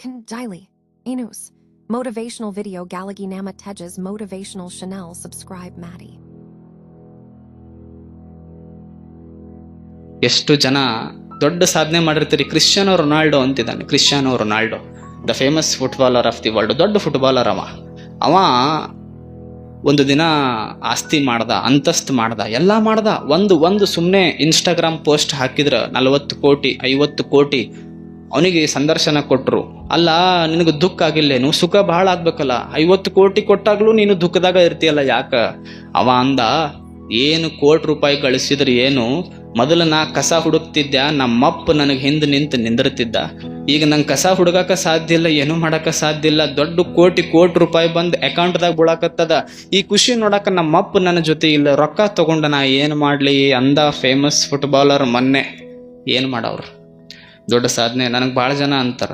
Daily. Inus. Motivational video Galagi Nama Tejas Motivational Chanel subscribe Maddie. ಎಷ್ಟು ಜನ ದೊಡ್ಡ ಸಾಧನೆ ಮಾಡಿರ್ತೀರಿ. ಕ್ರಿಶ್ಚಿಯಾನೋ ರೊನಾಲ್ಡೋ ಅಂತಿದ್ದಾನೆ. Cristiano Ronaldo, the famous footballer of the world, ದೊಡ್ಡ footballer. ಅವ ಒಂದು ದಿನ ಆಸ್ತಿ ಮಾಡ್ದ, ಅಂತಸ್ತು ಮಾಡ್ದ, ಎಲ್ಲ ಮಾಡ್ದ. ಒಂದು ಸುಮ್ಮನೆ ಇನ್ಸ್ಟಾಗ್ರಾಮ್ ಪೋಸ್ಟ್ ಹಾಕಿದ್ರ 40 ಕೋಟಿ 50 ಕೋಟಿ ಅವನಿಗೆ ಸಂದರ್ಶನ ಕೊಟ್ರು. ಅಲ್ಲ, ನಿನಗೆ ದುಃಖ ಆಗಿಲ್ಲೇನು? ಸುಖ ಬಹಳ ಆಗ್ಬೇಕಲ್ಲ. 50 ಕೋಟಿ ಕೊಟ್ಟಾಗ್ಲೂ ನೀನು ದುಃಖದಾಗ ಇರ್ತೀಯಲ್ಲ, ಯಾಕ? ಅವ ಅಂದ, ಏನು ಕೋಟಿ ರೂಪಾಯಿ ಗಳಿಸಿದ್ರೆ ಏನು, ಮೊದಲು ನಾ ಕಸ ಹುಡುಕ್ತಿದ್ದೆ, ನಮ್ಮಪ್ಪ ನನಗೆ ಹಿಂದೆ ನಿಂತು ನಿಂದಿರ್ತಿದ್ದ. ಈಗ ನಂಗೆ ಕಸ ಹುಡುಗಾಕ ಸಾಧ್ಯ ಇಲ್ಲ, ಏನೂ ಮಾಡಾಕ ಸಾಧ್ಯ ಇಲ್ಲ. ದೊಡ್ಡ ಕೋಟಿ ರೂಪಾಯಿ ಬಂದು ಅಕೌಂಟ್ದಾಗ ಬೀಳಾಕತ್ತದ. ಈ ಖುಷಿ ನೋಡಾಕ ನಮ್ಮಪ್ಪ ನನ್ನ ಜೊತೆ ಇಲ್ಲ, ರೊಕ್ಕ ತಗೊಂಡ ನಾ ಏನು ಮಾಡ್ಲಿ ಅಂದ ಫೇಮಸ್ ಫುಟ್ಬಾಲರ್. ಮೊನ್ನೆ ಏನು ಮಾಡವ್ರು? ದೊಡ್ಡ ಸಾಧನೆ. ನನಗೆ ಭಾಳ ಜನ ಅಂತಾರ,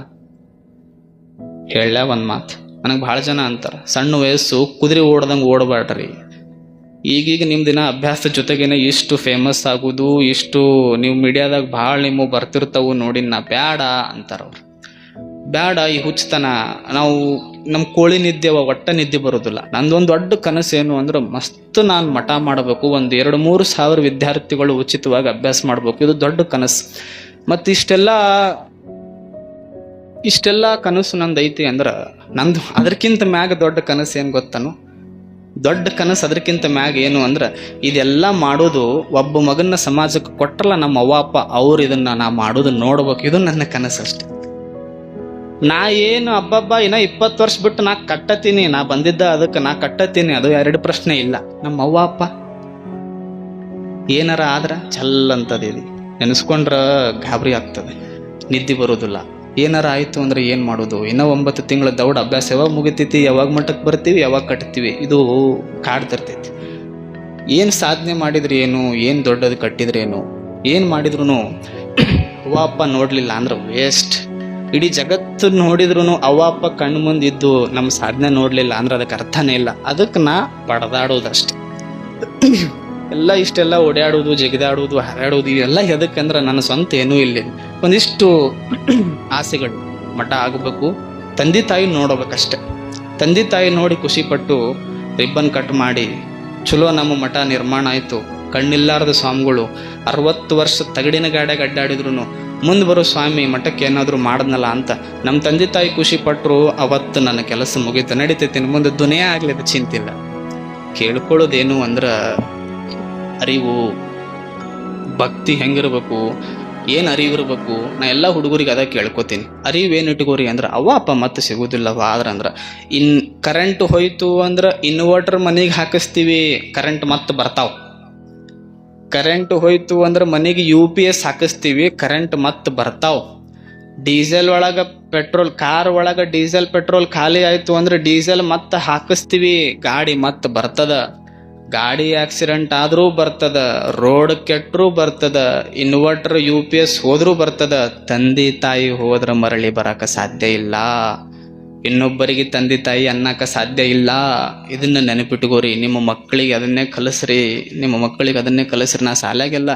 ಹೇಳ ಒಂದು ಮಾತು, ನನಗೆ ಭಾಳ ಜನ ಅಂತಾರ, ಸಣ್ಣ ವಯಸ್ಸು ಕುದುರೆ ಓಡ್ದಂಗೆ ಓಡಬಾಡ್ರಿ. ಈಗೀಗ ನಿಮ್ಮ ದಿನ ಅಭ್ಯಾಸದ ಜೊತೆಗೇನೆ ಇಷ್ಟು ಫೇಮಸ್ ಆಗೋದು, ಇಷ್ಟು ನೀವು ಮೀಡಿಯಾದಾಗ ಭಾಳ ನಿಮಗೆ ಬರ್ತಿರ್ತಾವು ನೋಡಿ, ನಾ ಬ್ಯಾಡ ಅಂತಾರವ್ರು. ಬ್ಯಾಡ ಈ ಹುಚ್ಚತನ. ನಾವು ನಮ್ಮ ಕೋಳಿ ನಿದ್ದೆವ ಒಟ್ಟ ನಿದ್ದೆ ಬರೋದಿಲ್ಲ. ನಂದೊಂದು ದೊಡ್ಡ ಕನಸು ಏನು ಅಂದ್ರೆ, ಮಸ್ತ್ ನಾನು ಮಠ ಮಾಡಬೇಕು, 1-2-3 ಸಾವಿರ ವಿದ್ಯಾರ್ಥಿಗಳು ಉಚಿತವಾಗಿ ಅಭ್ಯಾಸ ಮಾಡಬೇಕು. ಇದು ದೊಡ್ಡ ಕನಸು. ಮತ್ತು ಇಷ್ಟೆಲ್ಲ ಕನಸು ನಂದು ಐತಿ ಅಂದ್ರೆ, ನಂದು ಅದಕ್ಕಿಂತ ಮ್ಯಾಗ ದೊಡ್ಡ ಕನಸು ಏನು ಗೊತ್ತನು? ದೊಡ್ಡ ಕನಸು ಅದಕ್ಕಿಂತ ಮ್ಯಾಗ ಏನು ಅಂದ್ರೆ, ಇದೆಲ್ಲ ಮಾಡೋದು ಒಬ್ಬ ಮಗನ ಸಮಾಜಕ್ಕೆ ಕೊಟ್ಟರಲ್ಲ ನಮ್ಮ ಅವ್ವ ಅಪ್ಪ, ಅವ್ರು ಇದನ್ನ ನಾ ಮಾಡೋದು ನೋಡ್ಬೇಕು. ಇದು ನನ್ನ ಕನಸು ಅಷ್ಟೆ. ನಾ ಏನು ಹಬ್ಬ ಇನ್ನ 20 ವರ್ಷ ಬಿಟ್ಟು ನಾ ಕಟ್ಟತೀನಿ, ನಾ ಬಂದಿದ್ದ ಅದಕ್ಕೆ ನಾ ಕಟ್ಟತೀನಿ, ಅದು 2 ಪ್ರಶ್ನೆ ಇಲ್ಲ. ನಮ್ಮ ಅವ್ವ ಅಪ್ಪ ಏನಾರ ಆದ್ರ ಚಲ್ಲಂತದೇವಿ ನೆನೆಸ್ಕೊಂಡ್ರ ಗಾಬರಿ ಆಗ್ತದೆ, ನಿದ್ದೆ ಬರೋದಿಲ್ಲ. ಏನಾರ ಆಯ್ತು ಅಂದ್ರೆ ಏನ್ ಮಾಡೋದು? ಇನ್ನ 9 ತಿಂಗಳ ದೌಡ್ ಅಭ್ಯಾಸ ಯಾವಾಗ ಮುಗಿತೈತಿ, ಯಾವಾಗ ಮಟ್ಟಕ್ಕೆ ಬರ್ತೀವಿ, ಯಾವಾಗ ಕಟ್ತೀವಿ, ಇದು ಕಾಡ್ತಿರ್ತೈತಿ. ಏನ್ ಸಾಧನೆ ಮಾಡಿದ್ರಿ ಏನು, ಏನ್ ದೊಡ್ಡದು ಕಟ್ಟಿದ್ರೇನು, ಏನ್ ಮಾಡಿದ್ರು ಅವ್ವ ಅಪ್ಪ ನೋಡ್ಲಿಲ್ಲ ಅಂದ್ರೆ ವೇಸ್ಟ್. ಇಡೀ ಜಗತ್ತು ನೋಡಿದ್ರು ಅವ್ವ ಅಪ್ಪ ಕಣ್ಣು ಮುಂದಿದ್ದು ನಮ್ಮ ಸಾಧನೆ ನೋಡ್ಲಿಲ್ಲ ಅಂದ್ರೆ ಅದಕ್ಕೆ ಅರ್ಥನೇ ಇಲ್ಲ. ಅದಕ್ಕೆ ನಾ ಬಡದಾಡೋದಷ್ಟೆ. ಎಲ್ಲ ಇಷ್ಟೆಲ್ಲ ಓಡಾಡೋದು, ಜಿಗಿದಾಡೋದು, ಹಾರಾಡೋದು, ಇವೆಲ್ಲ ಎದಕ್ಕಂದ್ರೆ ನನ್ನ ಸ್ವಂತ ಏನೂ ಇಲ್ಲ. ಒಂದಿಷ್ಟು ಆಸೆಗಳು. ಮಠ ಆಗಬೇಕು, ತಂದೆ ತಾಯಿ ನೋಡಬೇಕಷ್ಟೆ. ತಂದೆ ತಾಯಿ ನೋಡಿ ಖುಷಿಪಟ್ಟು ರಿಬ್ಬನ್ ಕಟ್ ಮಾಡಿ ಚಲೋ ನಮ್ಮ ಮಠ ನಿರ್ಮಾಣ ಆಯಿತು. ಕಣ್ಣಿಲ್ಲಾರದ ಸ್ವಾಮಿಗಳು 60 ವರ್ಷ ತಗಡಿನ ಗಾಡ್ಯಾಗ ಅಡ್ಡಾಡಿದ್ರು ಮುಂದೆ ಬರೋ ಸ್ವಾಮಿ ಮಠಕ್ಕೆ ಏನಾದರೂ ಮಾಡಿದ್ನಲ್ಲ ಅಂತ ನಮ್ಮ ತಂದೆ ತಾಯಿ ಖುಷಿ ಪಟ್ಟರು. ಅವತ್ತು ನನ್ನ ಕೆಲಸ ಮುಗೀತು, ನಡೀತೈತಿ, ಮುಂದೆ ದುನಿಯಾ ಆಗ್ಲಿದ ಚಿಂತಿಲ್ಲ. ಕೇಳ್ಕೊಳ್ಳೋದೇನು ಅಂದ್ರೆ, ಅರಿವು, ಭಕ್ತಿ ಹೆಂಗಿರ್ಬೇಕು, ಏನು ಅರಿವಿರ್ಬೇಕು. ನಾ ಎಲ್ಲ ಹುಡುಗರಿಗೆ ಅದ ಕೇಳ್ಕೊತೀನಿ. ಅರಿವೇನು ಇಟ್ಕೋರಿ ಅಂದ್ರೆ, ಅವ್ವ ಅಪ್ಪ ಮತ್ತೆ ಸಿಗೋದಿಲ್ಲವ ಆದ್ರೆ ಕರೆಂಟ್ ಹೋಯ್ತು ಅಂದ್ರೆ ಇನ್ವರ್ಟರ್ ಮನೆಗೆ ಹಾಕಿಸ್ತೀವಿ, ಕರೆಂಟ್ ಮತ್ತೆ ಬರ್ತಾವ. ಕರೆಂಟ್ ಹೋಯ್ತು ಅಂದ್ರೆ ಮನೆಗೆ UPS ಹಾಕಿಸ್ತೀವಿ, ಕರೆಂಟ್ ಮತ್ತೆ ಬರ್ತಾವ. ಡೀಸೆಲ್ ಒಳಗ ಪೆಟ್ರೋಲ್, ಕಾರ್ ಒಳಗ ಡೀಸೆಲ್ ಪೆಟ್ರೋಲ್ ಖಾಲಿ ಆಯ್ತು ಅಂದ್ರೆ ಡೀಸೆಲ್ ಮತ್ತೆ ಹಾಕಿಸ್ತೀವಿ, ಗಾಡಿ ಮತ್ತೆ ಬರ್ತದ. ಗಾಡಿ ಆಕ್ಸಿಡೆಂಟ್ ಆದ್ರೂ ಬರ್ತದ, ರೋಡ್ ಕೆಟ್ಟರೂ ಬರ್ತದ, ಇನ್ವರ್ಟರ್ UPS ಹೋದ್ರೂ ಬರ್ತದ. ತಂದೆ ತಾಯಿ ಹೋದ್ರ ಮರಳಿ ಬರಾಕ ಸಾಧ್ಯ ಇಲ್ಲ. ಇನ್ನೊಬ್ಬರಿಗೆ ತಂದೆ ತಾಯಿ ಅನ್ನಕ ಸಾಧ್ಯ ಇಲ್ಲ. ಇದನ್ನ ನೆನಪಿಟ್ಕೋರಿ. ನಿಮ್ಮ ಮಕ್ಕಳಿಗೆ ಅದನ್ನೇ ಕಲಿಸ್ರಿ, ನಿಮ್ಮ ಮಕ್ಕಳಿಗೆ ಅದನ್ನೇ ಕಲಿಸ್ರಿ. ನಾ ಶಾಲೆಗೆಲ್ಲ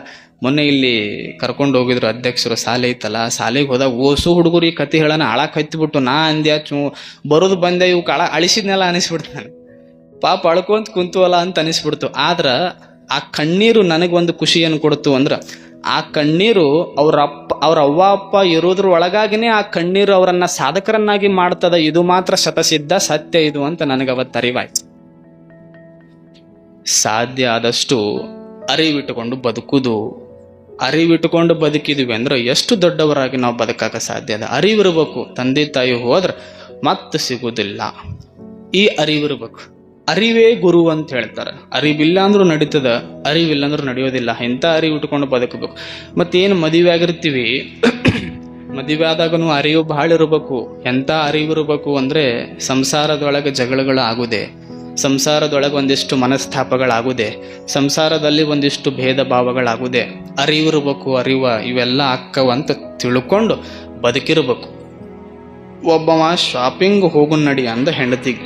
ಮೊನ್ನೆ ಇಲ್ಲಿ ಕರ್ಕೊಂಡು ಹೋಗಿದ್ರು ಅಧ್ಯಕ್ಷರು, ಶಾಲೆ ಐತಲ್ಲ, ಶಾಲೆಗೆ ಹೋದಾಗ ಓಸು ಹುಡುಗರು ಈ ಕತೆ ಹೇಳೋಣ ಹಾಳಾಕ್ ಹತ್ತಿಬಿಟ್ಟು ನಾ ಅಂದ್ಯಾ ಬರೋದು ಬಂದೆ, ಇವು ಕಾಳ ಅಳಿಸಿದ್ನೆಲ್ಲ ಅನಿಸ್ಬಿಡ್ತು. ನಾನು ಪಾಪ ಅಳ್ಕೊಂತ ಕುಂತವಲ್ಲ ಅಂತ ಅನಿಸ್ಬಿಡ್ತು. ಆದ್ರೆ ಆ ಕಣ್ಣೀರು ನನಗೊಂದು ಖುಷಿ ಏನು ಕೊಡ್ತು ಅಂದ್ರೆ, ಆ ಕಣ್ಣೀರು ಅವ್ರ ಅವ್ವ ಅಪ್ಪ ಇರೋದ್ರ ಒಳಗಾಗಿನೇ ಆ ಕಣ್ಣೀರು ಅವರನ್ನ ಸಾಧಕರನ್ನಾಗಿ ಮಾಡ್ತದ. ಇದು ಮಾತ್ರ ಶತಸಿದ್ಧ ಸತ್ಯ ಇದು ಅಂತ ನನಗೆ ಅವತ್ತು ಅರಿವಾಯ್ತು. ಸಾಧ್ಯ ಆದಷ್ಟು ಅರಿವಿಟ್ಟುಕೊಂಡು ಬದುಕುದು. ಅರಿವಿಟ್ಟುಕೊಂಡು ಬದುಕಿದ್ವಿ ಅಂದ್ರೆ ಎಷ್ಟು ದೊಡ್ಡವರಾಗಿ ನಾವು ಬದುಕಾಕ ಸಾಧ್ಯ ಅದ. ಅರಿವಿರ್ಬೇಕು. ತಂದೆ ತಾಯಿ ಹೋದ್ರೆ ಮತ್ತೆ ಸಿಗುವುದಿಲ್ಲ. ಈ ಅರಿವಿರ್ಬೇಕು. ಅರಿವೇ ಗುರು ಅಂತ ಹೇಳ್ತಾರೆ. ಅರಿವಿಲ್ಲ ಅಂದ್ರೂ ನಡೀತದ, ಅರಿವಿಲ್ಲ ಅಂದ್ರೂ ನಡೆಯೋದಿಲ್ಲ. ಇಂಥ ಅರಿವು ಇಟ್ಕೊಂಡು ಬದುಕಬೇಕು. ಮತ್ತೇನು ಮದುವೆ ಆಗಿರ್ತೀವಿ, ಮದುವೆ ಆದಾಗನು ಅರಿವು ಬಹಳ ಇರಬೇಕು. ಎಂಥ ಅರಿವು ಇರಬೇಕು ಅಂದ್ರೆ, ಸಂಸಾರದೊಳಗೆ ಜಗಳಗಳು ಆಗುದೆ, ಸಂಸಾರದೊಳಗೆ ಒಂದಿಷ್ಟು ಮನಸ್ತಾಪಗಳಾಗುದೆ, ಸಂಸಾರದಲ್ಲಿ ಒಂದಿಷ್ಟು ಭೇದ ಭಾವಗಳಾಗುದೆ. ಅರಿವಿರ್ಬೇಕು. ಇವೆಲ್ಲ ಅಕ್ಕವಂತ ತಿಳ್ಕೊಂಡು ಬದುಕಿರ್ಬೇಕು. ಒಬ್ಬವ ಶಾಪಿಂಗ್ ಹೋಗು ನಡಿ ಅಂದ ಹೆಂಡತಿಗೆ,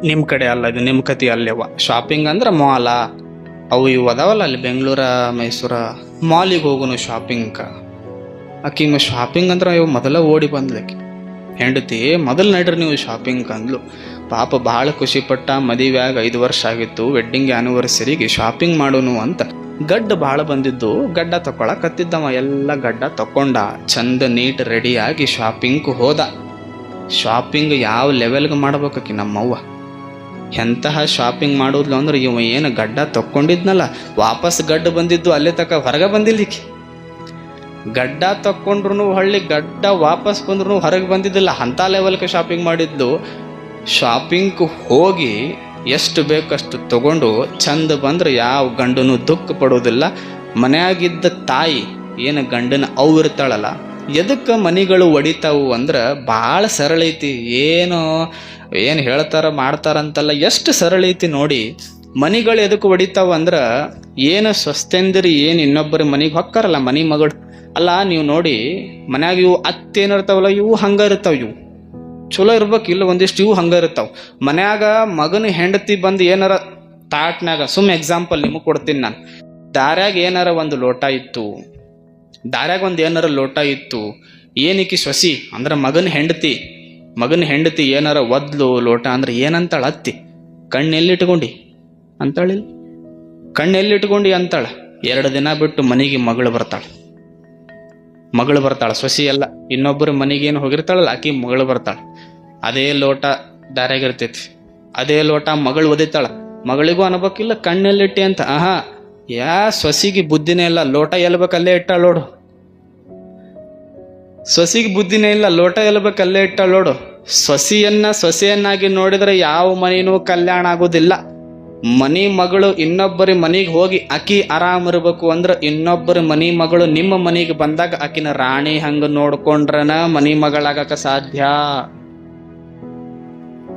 ನಿಮ್ಮ ಕಡೆ ಅಲ್ಲ ಇದು, ನಿಮ್ಮ ಕತಿ ಅಲ್ಲೇವ. ಶಾಪಿಂಗ್ ಅಂದ್ರೆ ಮಾಲ, ಅವು ಇವು ಅದಾವಲ್ಲ ಅಲ್ಲಿ ಬೆಂಗಳೂರ ಮೈಸೂರ, ಮಾಲಿಗೆ ಹೋಗುನು ಶಾಪಿಂಗ್. ಆಕಿ ಶಾಪಿಂಗ್ ಅಂದ್ರೆ ಇವು ಮೊದಲ ಓಡಿ ಬಂದ್ಲಕ್ಕಿ. ಹೆಂಡತಿ ಮೊದಲು ನಡ್ರಿ ನೀವು ಶಾಪಿಂಗ್ ಅಂದ್ಲು. ಪಾಪ ಭಾಳ ಖುಷಿಪಟ್ಟ. ಮದುವೆಯಾಗ 5 ವರ್ಷ ಆಗಿತ್ತು. ವೆಡ್ಡಿಂಗ್ ಆ್ಯನಿವರ್ಸರಿಗೆ ಶಾಪಿಂಗ್ ಮಾಡೋನು ಅಂತ ಗಡ್ಡ ಭಾಳ ಬಂದಿದ್ದು. ಗಡ್ಡ ತಗೊಳಕತ್ತಿದ್ದವ. ಎಲ್ಲ ಗಡ್ಡ ತಕೊಂಡ ಚಂದ ನೀಟ್ ರೆಡಿಯಾಗಿ ಶಾಪಿಂಗ್ ಹೋದ. ಶಾಪಿಂಗ್ ಯಾವ ಲೆವೆಲ್ಗೆ ಮಾಡ್ಬೇಕಿ ನಮ್ಮವ್ವ. ಎಂತಹ ಶಾಪಿಂಗ್ ಮಾಡೋದ್ಲು ಅಂದ್ರೆ ಇವ ಏನು ಗಡ್ಡ ತಕ್ಕೊಂಡಿದ್ನಲ್ಲ, ವಾಪಸ್ ಗಡ್ಡ ಬಂದಿದ್ದು ಅಲ್ಲೇ ತಕ ಹೊರಗೆ ಬಂದಿಲ್ಲಿಕ್ಕೆ. ಗಡ್ಡ ತಕ್ಕೊಂಡ್ರು ಹಳ್ಳಿ ಗಡ್ಡ ವಾಪಸ್ ಬಂದ್ರು ಹೊರಗೆ ಬಂದಿದ್ದಿಲ್ಲ. ಅಂಥ ಲೆವೆಲ್ಗೆ ಶಾಪಿಂಗ್ ಮಾಡಿದ್ಲು. ಶಾಪಿಂಗ್ ಹೋಗಿ ಎಷ್ಟು ಬೇಕಷ್ಟು ತಗೊಂಡು ಚಂದ ಬಂದ್ರೆ ಯಾವ ಗಂಡನು ದುಃಖ ಪಡೋದಿಲ್ಲ. ಮನೆಯಾಗಿದ್ದ ತಾಯಿ ಏನು ಗಂಡನ ಅವು ಇರ್ತಾಳಲ್ಲ, ಎದಕ್ಕೆ ಮನಿಗಳು ಒಡಿತಾವು ಅಂದ್ರೆ ಭಾಳ ಸರಳ ಐತಿ. ಏನು ಹೇಳ್ತಾರ ಮಾಡ್ತಾರಂತಲ್ಲ, ಎಷ್ಟು ಸರಳ ಐತಿ ನೋಡಿ. ಮನಿಗಳು ಎದಕ್ಕೆ ಒಡಿತಾವ ಅಂದ್ರೆ ಏನು ಸ್ವಸ್ಥಂದಿರಿ ಏನು ಇನ್ನೊಬ್ಬರ ಮನೆಗೆ ಹೊಕ್ಕಾರಲ್ಲ ಮನಿ ಮಗಳು ಅಲ್ಲ. ನೀವು ನೋಡಿ ಮನ್ಯಾಗ ಇವು ಅತ್ತೇನಿರ್ತಾವಲ್ಲ, ಇವು ಹಂಗ ಇರ್ತಾವ. ಇವು ಚಲೋ ಇರ್ಬೇಕು, ಇಲ್ಲ ಒಂದಿಷ್ಟು ಇವು ಹಂಗ ಇರ್ತಾವ. ಮನ್ಯಾಗ ಮಗನ ಹೆಂಡತಿ ಬಂದು ಏನಾರ ತಾಟ್ನಾಗ, ಎಕ್ಸಾಂಪಲ್ ನಿಮಗೆ ಕೊಡ್ತೀನಿ ನಾನು. ದಾರ್ಯಾಗ ಏನಾರ ಒಂದು ಲೋಟ ಇತ್ತು, ಏನಾರ ಲೋಟ ಇತ್ತು. ಏನಕ್ಕೆ ಸೊಸಿ ಅಂದ್ರೆ ಮಗನ ಹೆಂಡತಿ ಏನಾರ ಒದ್ಲು ಲೋಟ ಅಂದ್ರೆ ಏನಂತಾಳ ಅತ್ತಿ? ಕಣ್ಣೆಲ್ಲಿಟ್ಕೊಂಡಿ ಅಂತಾಳಿಲ್ಲ, ಕಣ್ಣೆಲ್ಲಿಟ್ಕೊಂಡಿ ಅಂತಾಳ. 2 ದಿನ ಬಿಟ್ಟು ಮನೆಗೆ ಮಗಳು ಬರ್ತಾಳ. ಸೊಸಿ ಎಲ್ಲ ಇನ್ನೊಬ್ಬರ ಮನೆಗೇನು ಹೋಗಿರ್ತಾಳಲ್ಲ, ಆಕಿ ಮಗಳು ಬರ್ತಾಳ. ಅದೇ ಲೋಟ ದಾರ್ಯಾಗಿರ್ತೈತಿ, ಅದೇ ಲೋಟ ಮಗಳು ಒದಿತಾಳ. ಮಗಳಿಗೂ ಅನ್ಬೇಕಿಲ್ಲ ಕಣ್ಣೆಲ್ಲಿಟ್ಟಿ ಅಂತ. ಸೊಸಿಗೆ ಬುದ್ಧಿನೇ ಇಲ್ಲ, ಲೋಟ ಎಲ್ಬೇಕಲ್ಲೇ ಇಟ್ಟಾಳ ನೋಡು. ಸೊಸಿಗೆ ಬುದ್ಧಿನೇ ಇಲ್ಲ, ಲೋಟ ಎಲ್ಬೇಕಲ್ಲೇ ಇಟ್ಟಾಳ ನೋಡು. ಸೊಸೆಯನ್ನಾಗಿ ನೋಡಿದ್ರೆ ಯಾವ ಮನೇನೂ ಕಲ್ಯಾಣ ಆಗೋದಿಲ್ಲ. ಮನಿ ಮಗಳು ಇನ್ನೊಬ್ಬರ ಮನೆಗೆ ಹೋಗಿ ಆಕಿ ಆರಾಮ್ ಇರ್ಬೇಕು ಅಂದ್ರೆ ಇನ್ನೊಬ್ಬರ ಮನಿ ಮಗಳು ನಿಮ್ಮ ಮನೆಗೆ ಬಂದಾಗ ಆಕಿನ ರಾಣಿ ಹಂಗ ನೋಡ್ಕೊಂಡ್ರನ ಮನಿ ಮಗಳಾಗಕ ಸಾಧ್ಯ.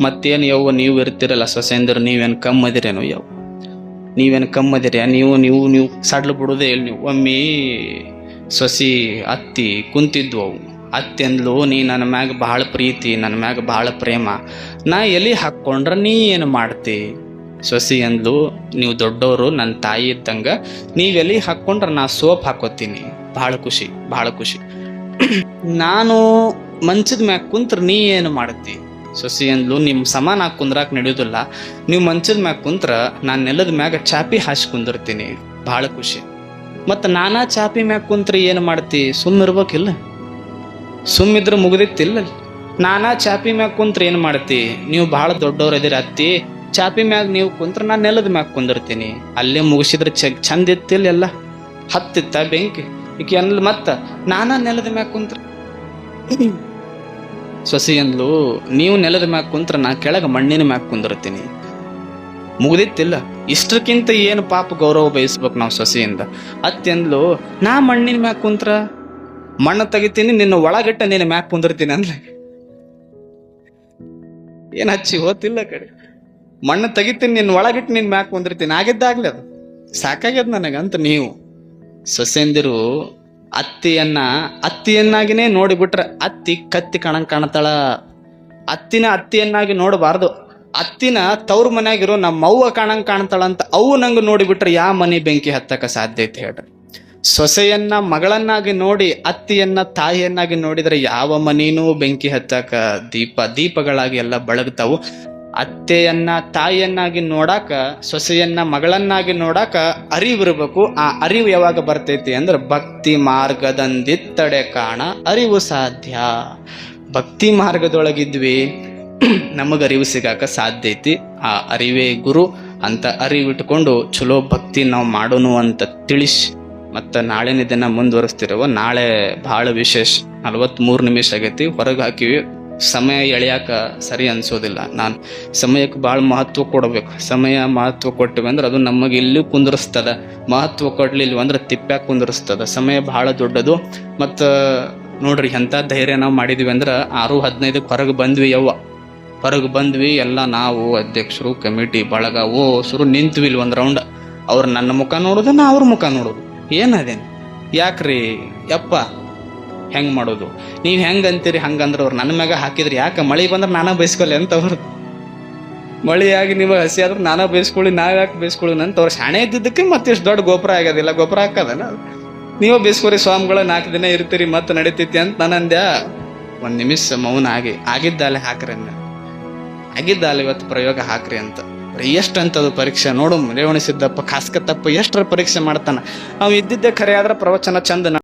ಮತ್ತೇನು ಯವ್ವ ನೀವು ಇರ್ತಿರಲ್ಲ ಸೊಸೆಂದ್ರ, ನೀವೇನು ಕಮ್ಮದಿರೇನು ಯವ್ವ? ನೀವೇನು ಕಮ್ಮದಿರ? ನೀವು ಸಡ್ಲು ಬಿಡೋದೇ ಇಲ್ಲ ನೀವು. ಒಮ್ಮೆ ಸೊಸಿ ಅತ್ತಿ ಕುಂತಿದ್ವು. ಅವು ಅತ್ತಿ ಅಂದ್ಲು, ನೀ ನನ್ನ ಮ್ಯಾಗ ಭಾಳ ಪ್ರೀತಿ, ನನ್ನ ಮ್ಯಾಗ ಭಾಳ ಪ್ರೇಮ, ನಾ ಎಲ್ಲಿ ಹಾಕ್ಕೊಂಡ್ರ ನೀ ಏನು ಮಾಡ್ತಿ? ಸೊಸಿ ಅಂದ್ಲು, ನೀವು ದೊಡ್ಡವರು, ನನ್ನ ತಾಯಿ ಇದ್ದಂಗ, ನೀವೆಲ್ಲಿ ಹಾಕ್ಕೊಂಡ್ರ ನಾ ಸೋಪ್ ಹಾಕೋತೀನಿ. ಭಾಳ ಖುಷಿ. ನಾನು ಮಂಚದ ಮ್ಯಾಗ ಕುಂತ್ರ ನೀ ಏನು ಮಾಡ್ತಿ? ಸೊಸಿ ಅಂದ್ಲು, ನಿಮ್ಮ ಸಮಾನ ಹಾಕಿ ಕುಂದ್ರಾಕ್ ನಡೆಯೋದಿಲ್ಲ. ನೀವು ಮಂಚದ ಮ್ಯಾಗ ಕುಂತ್ರ ನಾನು ನೆಲದ ಮ್ಯಾಗ ಚಾಪಿ ಹಾಸಿ ಕುಂದಿರ್ತೀನಿ. ಭಾಳ ಖುಷಿ. ಮತ್ತು ನಾನಾ ಚಾಪಿ ಮ್ಯಾಗ ಕುಂತ್ರ ಏನು ಮಾಡ್ತಿ? ಸುಮ್ಮಿರ್ಬೇಕಿಲ್ಲ? ಸುಮ್ಮಿದ್ರೆ ಮುಗ್ದಿತ್ತಿಲ್ಲ. ನಾನಾ ಚಾಪಿ ಮ್ಯಾಗ ಕುಂತ್ರ ಏನು ಮಾಡ್ತಿ? ನೀವು ಭಾಳ ದೊಡ್ಡವ್ರು ಇದೀರಿ ಅತ್ತಿ, ಚಾಪಿ ಮ್ಯಾಗ ನೀವು ಕುಂತ್ರ ನಾನು ನೆಲದ ಮ್ಯಾಗ ಕುಂದಿರ್ತೀನಿ. ಅಲ್ಲೇ ಮುಗಿಸಿದ್ರೆ ಚಂದ ಇತ್ತಿಲ್ಲ, ಎಲ್ಲ ಹತ್ತಿತ್ತ ಬೆಂಕಿ ಈಕೆ ಅನ್ಲ್. ಮತ್ತ ನಾನಾ ನೆಲದ ಮ್ಯಾಗ ಕುಂತ್ರ. ಸೊಸಿ ಅಂದ್ಲು, ನೀವು ನೆಲದ ಮ್ಯಾಗ ಕುಂತ್ರ ನಾ ಕೆಳಗೆ ಮಣ್ಣಿನ ಮ್ಯಾಗ ಕುಂದಿರ್ತೀನಿ. ಮುಗ್ದಿತ್ತಿಲ್ಲ? ಇಷ್ಟಕ್ಕಿಂತ ಏನು ಪಾಪ ಗೌರವ ಬಯಸ್ಬೇಕು ನಾವು ಸೊಸೆಯಿಂದ. ಅತ್ತಿ ಅಂದ್ಲು, ನಾ ಮಣ್ಣಿನ ಮ್ಯಾಗ ಕುಂತ್ರ ಮಣ್ಣು ತೆಗಿತೀನಿ, ನಿನ್ನ ಒಳಗಿಟ್ಟ ನಿನ್ನ ಮ್ಯಾಗ ಕುಂದಿರ್ತೀನಿ ಅಂದ್ರೆ ಏನ್ ಹಚ್ಚಿ ಹೋತಿಲ್ಲ ಕಡೆ. ಮಣ್ಣು ತೆಗಿತೀನಿ, ನಿನ್ನ ಒಳಗಿಟ್ಟು ನಿನ್ನ ಮ್ಯಾಗ ಕುಂದಿರ್ತೀನಿ. ಆಗಿದ್ದಾಗ್ಲಿ, ಅದು ಸಾಕಾಗ್ಯದ ನನಗಂತ. ನೀವು ಸೊಸೆಂದಿರು ಅತ್ತಿಯನ್ನಾಗಿನೇ ನೋಡಿಬಿಟ್ರೆ ಅತ್ತಿ ಕತ್ತಿ ಕಾಣ್ತಾಳ. ಅತ್ತಿಯನ್ನಾಗಿ ನೋಡಬಾರ್ದು. ಅತ್ತಿನ ತವ್ರ ಮನ್ಯಾಗಿರೋ ನಮ್ಮವ್ವ ಕಾಣ್ತಾಳಂತ ಅವು ನಂಗೆ ನೋಡಿಬಿಟ್ರೆ ಯಾವ ಮನೆ ಬೆಂಕಿ ಹತ್ತಕ ಸಾಧ್ಯ ಐತೆ ಹೇಳ್ರಿ? ಸೊಸೆಯನ್ನ ಮಗಳನ್ನಾಗಿ ನೋಡಿ ಅತ್ತಿಯನ್ನ ತಾಯಿಯನ್ನಾಗಿ ನೋಡಿದ್ರೆ ಯಾವ ಮನೇನೂ ಬೆಂಕಿ ಹತ್ತಕ ದೀಪಗಳಾಗಿ ಎಲ್ಲ ಬೆಳಗ್ತಾವು. ಅತ್ತೆಯನ್ನ ತಾಯಿಯನ್ನಾಗಿ ನೋಡಾಕ, ಸೊಸೆಯನ್ನ ಮಗಳನ್ನಾಗಿ ನೋಡಾಕ ಅರಿವಿರ್ಬೇಕು. ಆ ಅರಿವು ಯಾವಾಗ ಬರ್ತೈತಿ ಅಂದ್ರೆ ಭಕ್ತಿ ಮಾರ್ಗದಂದಿತ್ತಡೆ ಕಾಣ ಅರಿವು ಸಾಧ್ಯ. ಭಕ್ತಿ ಮಾರ್ಗದೊಳಗಿದ್ವಿ ನಮಗರಿವು ಸಿಗಾಕ ಸಾಧ್ಯ ಐತಿ. ಆ ಅರಿವೇ ಗುರು ಅಂತ ಅರಿವಿಟ್ಕೊಂಡು ಚಲೋ ಭಕ್ತಿ ನಾವು ಮಾಡೋನು ಅಂತ ತಿಳಿಸಿ ಮತ್ತು ನಾಳಿನ ದಿನ ಮುಂದುವರಿಸ್ತಿರುವ. ನಾಳೆ ಭಾಳ ವಿಶೇಷ. 43 ನಿಮಿಷ ಆಗೈತಿ, ಹೊರಗೆ ಹಾಕಿವಿ. ಸಮಯ ಎಳೆಯಾಕ ಸರಿ ಅನ್ಸೋದಿಲ್ಲ. ನಾನು ಸಮಯಕ್ಕೆ ಭಾಳ ಮಹತ್ವ ಕೊಡಬೇಕು. ಸಮಯ ಮಹತ್ವ ಕೊಟ್ಟಿವಿ ಅಂದ್ರೆ ಅದು ನಮಗೆ ಇಲ್ಲಿ ಕುಂದಿರಿಸ್ತದ. ಮಹತ್ವ ಕೊಡ್ಲಿಲ್ಲ ಅಂದ್ರೆ ತಿಪ್ಪ್ಯಾಕ ಕುಂದಿರಿಸ್ತದ. ಸಮಯ ಭಾಳ ದೊಡ್ಡದು. ಮತ್ತು ನೋಡ್ರಿ ಎಂಥ ಧೈರ್ಯ ನಾವು ಮಾಡಿದ್ವಿ ಅಂದ್ರೆ 6:15 ಹೊರಗೆ ಬಂದ್ವಿ ಎಲ್ಲ ನಾವು ಅಧ್ಯಕ್ಷರು ಕಮಿಟಿ ಬಳಗ ಶುರು ನಿಂತ್ವಿ ಇಲ್ಲಿ ಒಂದು ರೌಂಡ್. ಅವ್ರು ನನ್ನ ಮುಖ ನೋಡೋದು, ನಾ ಅವ್ರ ಮುಖ ನೋಡೋದು. ಏನದೇನು ಯಾಕ್ರಿ ಯಪ್ಪ ಹೆಂಗೆ ಮಾಡೋದು? ನೀವು ಹೆಂಗೆ ಅಂತೀರಿ ಹಂಗಂದ್ರೆ ಅವ್ರು ನನ್ನ ಮ್ಯಾಗ ಹಾಕಿದ್ರಿ. ಯಾಕೆ ಮಳೆ ಬಂದ್ರೆ ನಾನಾ ಬೈಸ್ಕೊಳ್ಳಿ ಅಂತ ಅವ್ರು. ಮಳೆಯಾಗಿ ನೀವು ಹಸಿ ಆದ್ರೆ ನಾನಾ ಬೈಸ್ಕೊಳ್ಳಿ, ನಾವ್ ಯಾಕೆ ಬೈಸ್ಕೊಳ್ಳಿ ಅಂತ ಅವ್ರು ಶಾಣೆ ಇದ್ದಿದ್ದಕ್ಕೆ ಮತ್ತೆ ಇಷ್ಟು ದೊಡ್ಡ ಗೊಬ್ಬರ ಆಗೋದಿಲ್ಲ. ಗೊಬ್ಬರ ಹಾಕದಲ್ಲ, ನೀವು ಬೇಸ್ಕೋರಿ ಸ್ವಾಮಿಗಳ 4 ದಿನ ಇರ್ತೀರಿ ಮತ್ತೆ ನಡೀತೈತಿ ಅಂತ ನಾನು ಅಂದ್ಯಾ. ಒಂದು ನಿಮಿಷ ಮೌನ ಆಗಿದ್ದಾಲೆ ಹಾಕ್ರಿ ಅಂದ. ಆಗಿದ್ದಾಲೆ ಇವತ್ತು ಪ್ರಯೋಗ ಹಾಕ್ರಿ ಅಂತ. ಎಷ್ಟಂತದು ಪರೀಕ್ಷೆ ನೋಡು. ರೇವಣ ಸಿದ್ದಪ್ಪ ಕಾಸ್ಕತ್ತಪ್ಪ ಎಷ್ಟರ ಪರೀಕ್ಷೆ ಮಾಡ್ತಾನ. ಅವ್ ಇದ್ದಿದ್ದೇ ಖರೆ ಆದ್ರೆ ಪ್ರವಚನ ಚಂದ